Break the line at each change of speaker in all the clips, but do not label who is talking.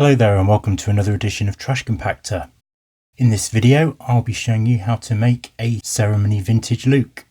Hello there and welcome to another edition of Trash Compactor. In this video I'll be showing you how to make a ceremony vintage Luke.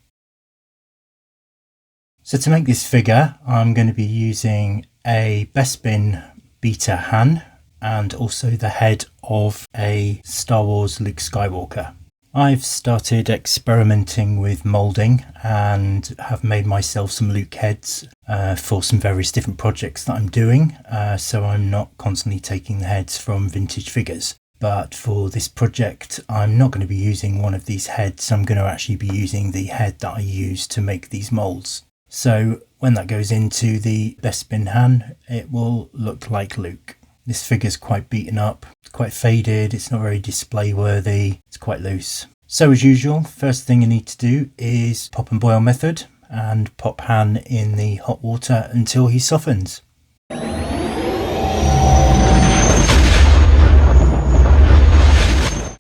So to make this figure I'm going to be using a Bespin Beta Han and also the head of a Star Wars Luke Skywalker. I've started experimenting with moulding and have made myself some Luke heads for some various different projects that I'm doing, so I'm not constantly taking the heads from vintage figures. But for this project I'm not going to be using one of these heads, I'm going to actually be using the head that I use to make these moulds. So when that goes into the Bespin Han it will look like Luke. This figure's quite beaten up, it's quite faded, it's not very display worthy, it's quite loose. So as usual, first thing you need to do is pop and boil method and pop Han in the hot water until he softens.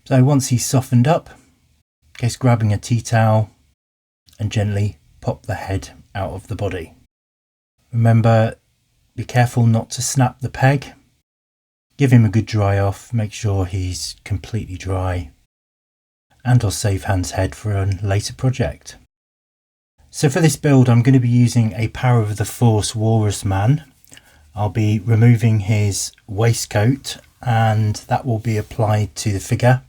So once he's softened up, just grabbing a tea towel and gently pop the head out of the body. Remember, be careful not to snap the peg. Give him a good dry off, make sure he's completely dry, and I'll save Han's head for a later project. So for this build I'm going to be using a Power of the Force Walrus Man. I'll be removing his waistcoat and that will be applied to the figure.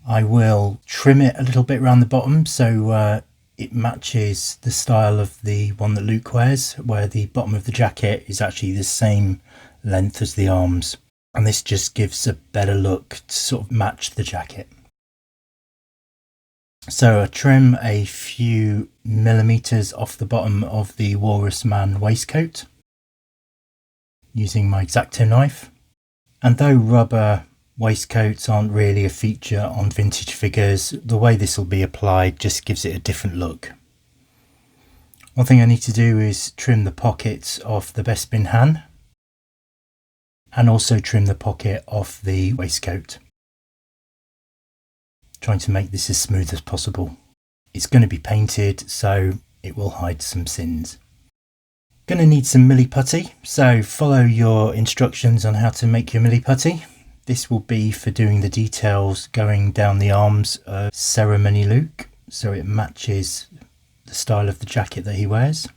I will trim it a little bit around the bottom so it matches the style of the one that Luke wears, where the bottom of the jacket is actually the same length as the arms, and this just gives a better look to sort of match the jacket. So I trim a few millimeters off the bottom of the Walrus Man waistcoat using my X-Acto knife, and though rubber waistcoats aren't really a feature on vintage figures, the way this will be applied just gives it a different look. One thing I need to do is trim the pockets of the Bespin Han and also trim the pocket off the waistcoat, trying to make this as smooth as possible. It's going to be painted so it will hide some sins. Going to need some milli putty, so follow your instructions on how to make your milli putty. This will be for doing the details going down the arms of Ceremony Luke, so it matches the style of the jacket that he wears.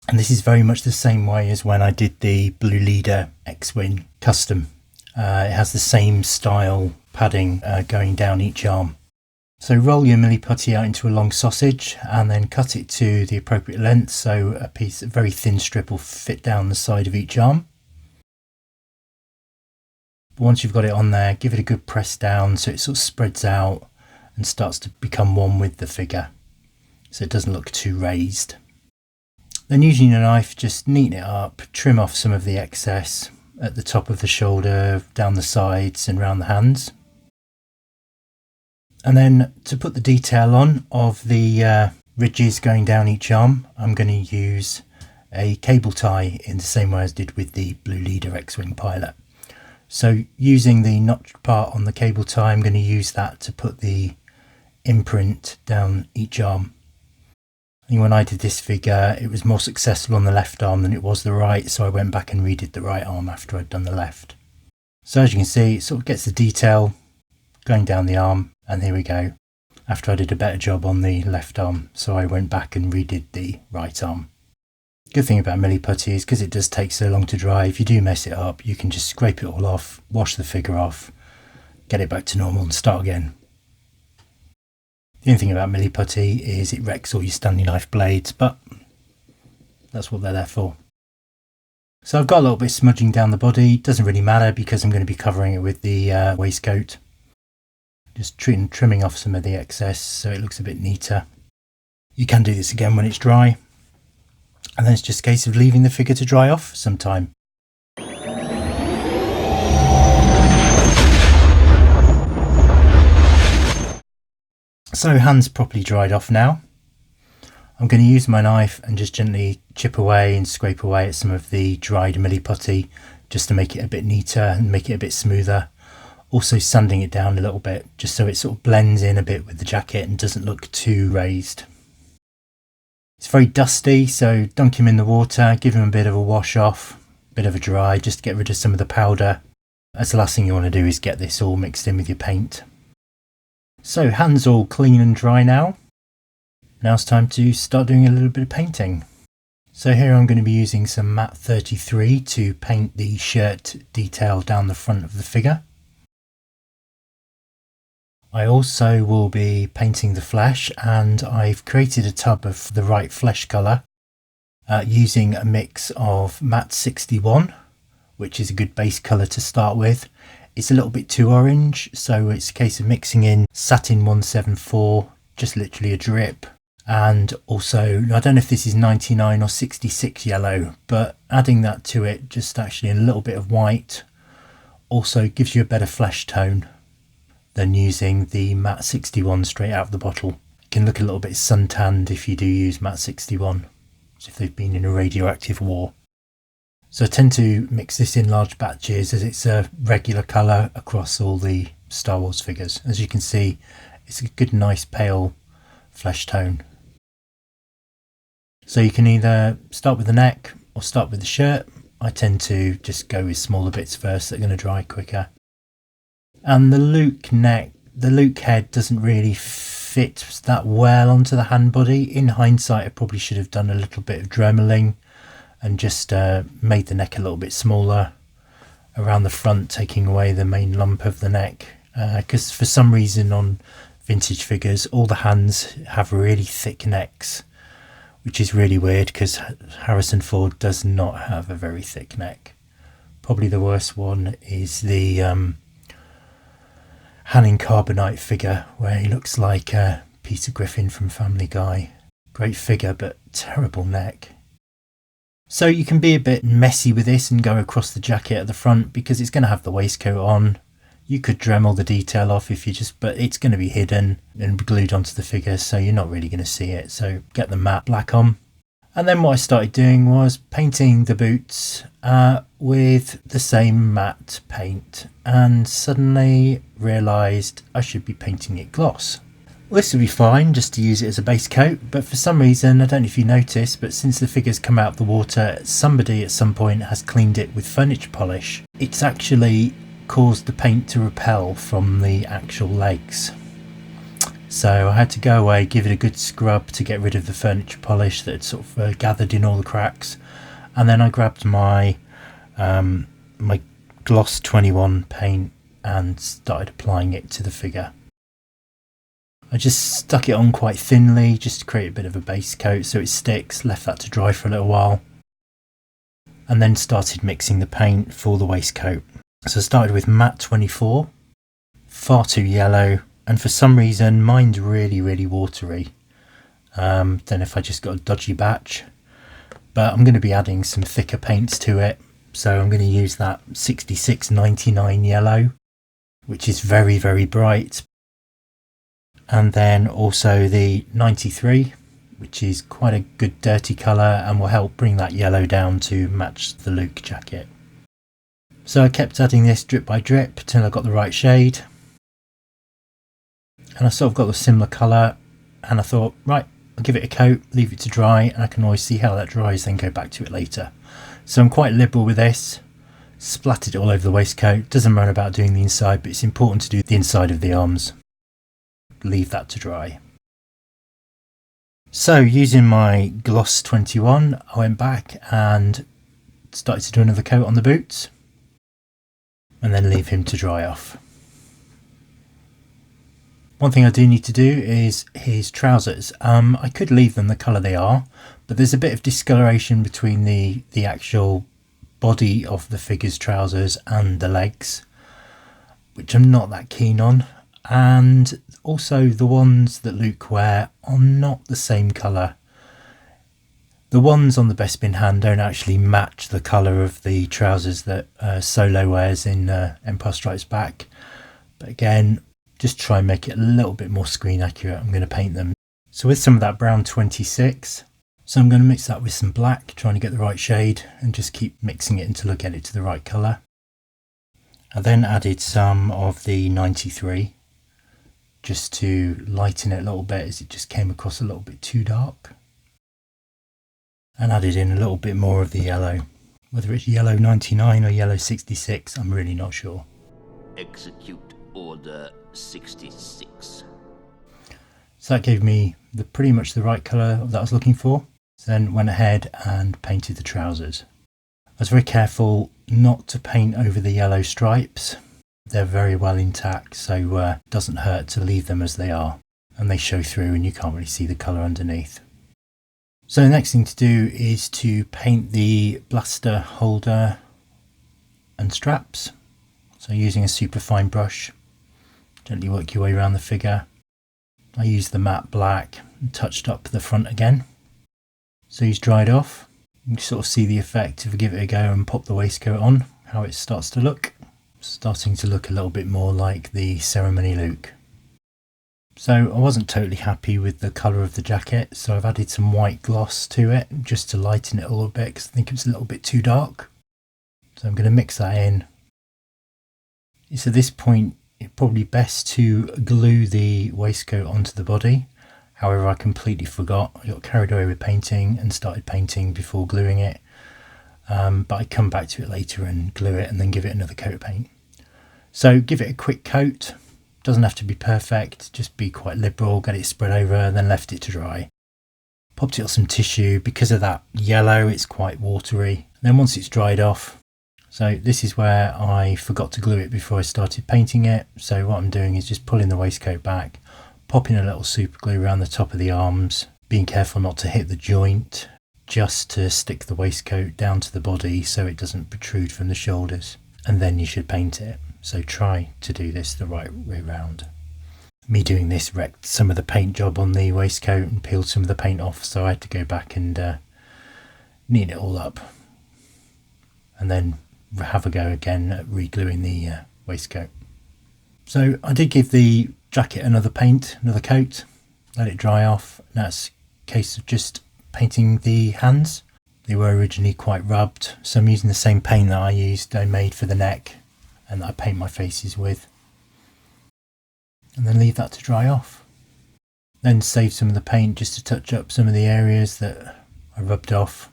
And this is very much the same way as when I did the Blue Leader X-Wing custom. It has the same style padding going down each arm. So roll your milli putty out into a long sausage and then cut it to the appropriate length, so a very thin strip will fit down the side of each arm. Once you've got it on there, give it a good press down so it sort of spreads out and starts to become one with the figure, so it doesn't look too raised. Then using your knife, just neaten it up, trim off some of the excess at the top of the shoulder, down the sides and around the hands. And then to put the detail on of the ridges going down each arm, I'm going to use a cable tie in the same way as I did with the Blue Leader X-Wing pilot. So using the notched part on the cable tie, I'm going to use that to put the imprint down each arm. I think when I did this figure it was more successful on the left arm than it was the right, so I went back and redid the right arm after I'd done the left. So as you can see, it sort of gets the detail going down the arm, and here we go, after I did a better job on the left arm, so I went back and redid the right arm. Good thing about milli putty is because it does take so long to dry, if you do mess it up you can just scrape it all off, wash the figure off, get it back to normal and start again. The only thing about milli putty is it wrecks all your Stanley knife blades, but that's what they're there for. So I've got a little bit smudging down the body, doesn't really matter because I'm going to be covering it with the waistcoat. Just trimming off some of the excess so it looks a bit neater. You can do this again when it's dry, and then it's just a case of leaving the figure to dry off for some time. So Han's properly dried off now. I'm going to use my knife and just gently chip away and scrape away at some of the dried milli putty just to make it a bit neater and make it a bit smoother. Also sanding it down a little bit just so it sort of blends in a bit with the jacket and doesn't look too raised. It's very dusty, so dunk him in the water, give him a bit of a wash off, bit of a dry just to get rid of some of the powder, as the last thing you want to do is get this all mixed in with your paint. So hands all clean and dry now. Now it's time to start doing a little bit of painting. So here I'm going to be using some matte 33 to paint the shirt detail down the front of the figure. I also will be painting the flesh, and I've created a tub of the right flesh colour using a mix of matte 61, which is a good base colour to start with. It's a little bit too orange, so it's a case of mixing in satin 174, just literally a drip. And also, I don't know if this is 99 or 66 yellow, but adding that to it, just actually a little bit of white, also gives you a better flesh tone than using the matte 61 straight out of the bottle. It can look a little bit suntanned if you do use matte 61, as if they've been in a radioactive war. So I tend to mix this in large batches as it's a regular colour across all the Star Wars figures. As you can see, it's a good nice pale flesh tone. So you can either start with the neck or start with the shirt. I tend to just go with smaller bits first that are going to dry quicker. And the Luke neck, the Luke head doesn't really fit that well onto the hand body. In hindsight, I probably should have done a little bit of dremeling and just made the neck a little bit smaller around the front, taking away the main lump of the neck. Because for some reason on vintage figures, all the hands have really thick necks, which is really weird because Harrison Ford does not have a very thick neck. Probably the worst one is the Hanning Carbonite figure, where he looks like Peter Griffin from Family Guy. Great figure, but terrible neck. So you can be a bit messy with this and go across the jacket at the front because it's going to have the waistcoat on. You could Dremel the detail off if you just, but it's going to be hidden and glued onto the figure, so you're not really going to see it. So get the matte black on. And then what I started doing was painting the boots with the same matte paint, and suddenly realised I should be painting it gloss. Well, this would be fine just to use it as a base coat, but for some reason, I don't know if you noticed, but since the figure's come out of the water, somebody at some point has cleaned it with furniture polish. It's actually caused the paint to repel from the actual legs. So I had to go away, give it a good scrub to get rid of the furniture polish that had sort of gathered in all the cracks, and then I grabbed my my Gloss 21 paint and started applying it to the figure. I just stuck it on quite thinly just to create a bit of a base coat so it sticks, left that to dry for a little while, and then started mixing the paint for the waistcoat. So I started with matte 24, far too yellow, and for some reason mine's really watery. Don't know if I just got a dodgy batch, but I'm going to be adding some thicker paints to it. So I'm going to use that 6699 yellow, which is very bright, and then also the 93, which is quite a good dirty colour and will help bring that yellow down to match the Luke jacket. So I kept adding this drip by drip till I got the right shade, and I sort of got the similar colour, and I thought, right, I'll give it a coat, leave it to dry, and I can always see how that dries, then go back to it later. So I'm quite liberal with this, splattered it all over the waistcoat. Doesn't matter about doing the inside, but it's important to do the inside of the arms. Leave that to dry. So using my Gloss 21, I went back and started to do another coat on the boots, and then leave him to dry off. One thing I do need to do is his trousers. I could leave them the colour they are, but there's a bit of discoloration between the actual body of the figure's trousers and the legs, which I'm not that keen on. And also the ones that Luke wear are not the same colour. The ones on the Bespin hand don't actually match the colour of the trousers that Solo wears in Empire Strikes Back. But again, just try and make it a little bit more screen accurate. I'm going to paint them. So with some of that brown 26, so I'm going to mix that with some black, trying to get the right shade, and just keep mixing it until I get it to the right colour. I then added some of the 93 just to lighten it a little bit, as it just came across a little bit too dark, and added in a little bit more of the yellow, Whether it's yellow 99 or yellow 66, I'm really not sure.
Execute Order 66.
So that gave me pretty much the right colour that I was looking for. So then went ahead and painted the trousers. I was very careful not to paint over the yellow stripes. They're very well intact, so it doesn't hurt to leave them as they are. And they show through and you can't really see the colour underneath. So the next thing to do is to paint the blaster holder and straps. So using a super fine brush, gently work your way around the figure. I used the matte black and touched up the front again. So he's dried off. You can sort of see the effect if I give it a go and pop the waistcoat on, how it starts to look. Starting to look a little bit more like the ceremony Luke. So I wasn't totally happy with the colour of the jacket, so I've added some white gloss to it just to lighten it a little bit because I think it was a little bit too dark. So I'm going to mix that in. It's at this point it's probably best to glue the waistcoat onto the body. However, I completely forgot. I got carried away with painting and started painting before gluing it. But I come back to it later and glue it and then give it another coat of paint. So give it a quick coat. Doesn't have to be perfect, just be quite liberal, get it spread over, then left it to dry. Popped it on some tissue. Because of that yellow, it's quite watery. Then once it's dried off, so this is where I forgot to glue it before I started painting it. So what I'm doing is just pulling the waistcoat back, popping a little super glue around the top of the arms, being careful not to hit the joint, just to stick the waistcoat down to the body so it doesn't protrude from the shoulders. And then you should paint it. So try to do this the right way round. Me doing this wrecked some of the paint job on the waistcoat and peeled some of the paint off, so I had to go back and neaten it all up. And then have a go again at re-gluing the waistcoat. So I did give the jacket another coat, let it dry off. Now it's a case of just painting the hands. They were originally quite rubbed, so I'm using the same paint that I made for the neck and that I paint my faces with. And then leave that to dry off. Then save some of the paint just to touch up some of the areas that I rubbed off,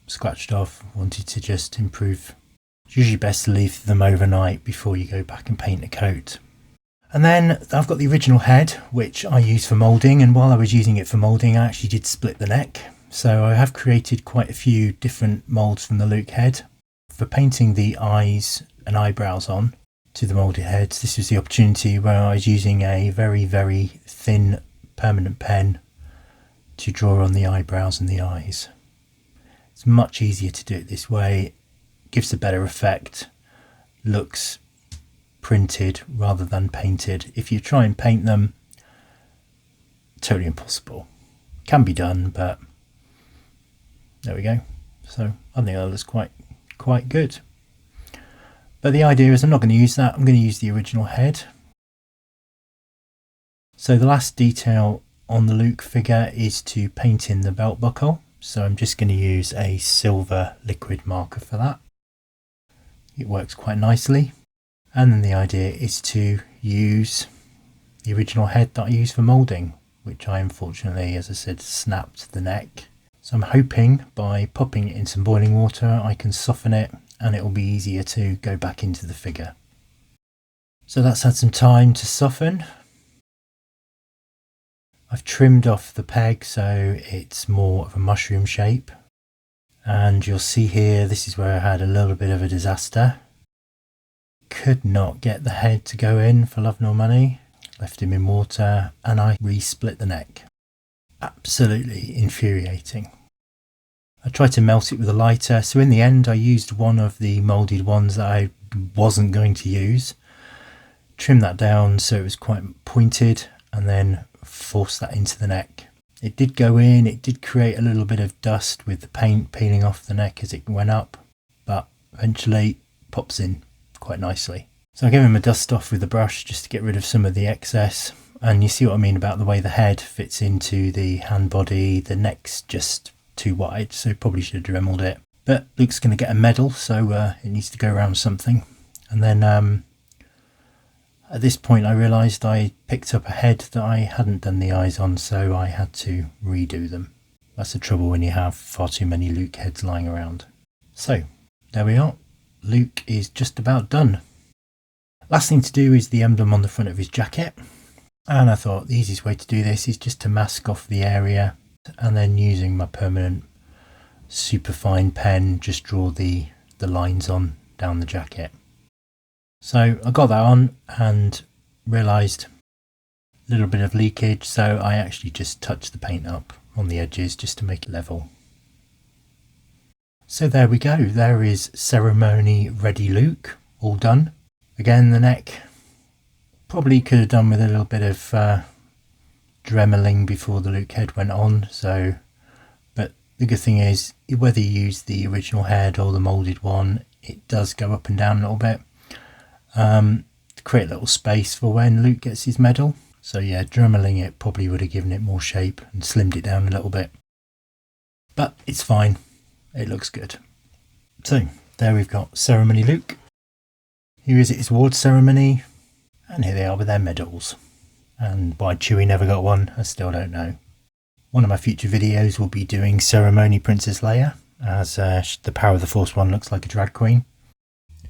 scratched off, wanted to just improve. It's usually best to leave them overnight before you go back and paint a coat. And then I've got the original head, which I use for moulding, and while I was using it for moulding I actually did split the neck. So I have created quite a few different moulds from the Luke head. For painting the eyes and eyebrows on to the moulded heads, this was the opportunity where I was using a very, very thin permanent pen to draw on the eyebrows and the eyes. It's much easier to do it this way, gives a better effect, looks printed rather than painted. If you try and paint them, totally impossible. Can be done, but there we go. So I think that looks quite good. But the idea is I'm not going to use that, I'm going to use the original head. So the last detail on the Luke figure is to paint in the belt buckle. So I'm just going to use a silver liquid marker for that. It works quite nicely. And then the idea is to use the original head that I used for moulding, which I unfortunately, as I said, snapped the neck. So I'm hoping by popping it in some boiling water I can soften it and it will be easier to go back into the figure. So that's had some time to soften. I've trimmed off the peg so it's more of a mushroom shape. And you'll see here, this is where I had a little bit of a disaster. Could not get the head to go in for love nor money. Left him in water and I re-split the neck. Absolutely infuriating. I tried to melt it with a lighter, so in the end I used one of the moulded ones that I wasn't going to use. Trimmed that down so it was quite pointed and then forced that into the neck. It did go in, it did create a little bit of dust with the paint peeling off the neck as it went up, but eventually pops in quite nicely. So I gave him a dust off with the brush just to get rid of some of the excess, and you see what I mean about the way the head fits into the hand body. The neck's just too wide, so probably should have dremeled it. But Luke's going to get a medal, so it needs to go around something. And then at this point I realised I picked up a head that I hadn't done the eyes on, so I had to redo them. That's the trouble when you have far too many Luke heads lying around. So there we are. Luke is just about done. Last thing to do is the emblem on the front of his jacket. And I thought the easiest way to do this is just to mask off the area and then using my permanent superfine pen just draw the lines on down the jacket. So I got that on and realised a little bit of leakage, so I actually just touched the paint up on the edges just to make it level. So there we go, there is Ceremony Ready Luke, all done. Again, the neck probably could have done with a little bit of dremeling before the Luke head went on, so but the good thing is whether you use the original head or the moulded one, it does go up and down a little bit to create a little space for when Luke gets his medal. So yeah, dremeling it probably would have given it more shape and slimmed it down a little bit, but it's fine, it looks good. So there we've got Ceremony Luke. Here is his award ceremony, and here they are with their medals. And why Chewie never got one, I still don't know. One of my future videos will be doing Ceremony Princess Leia, as the Power of the Force one looks like a drag queen.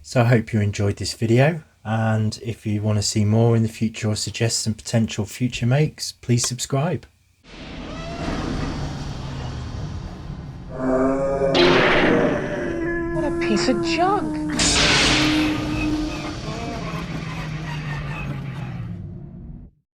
So I hope you enjoyed this video, and if you want to see more in the future or suggest some potential future makes, please subscribe.
What a piece of junk!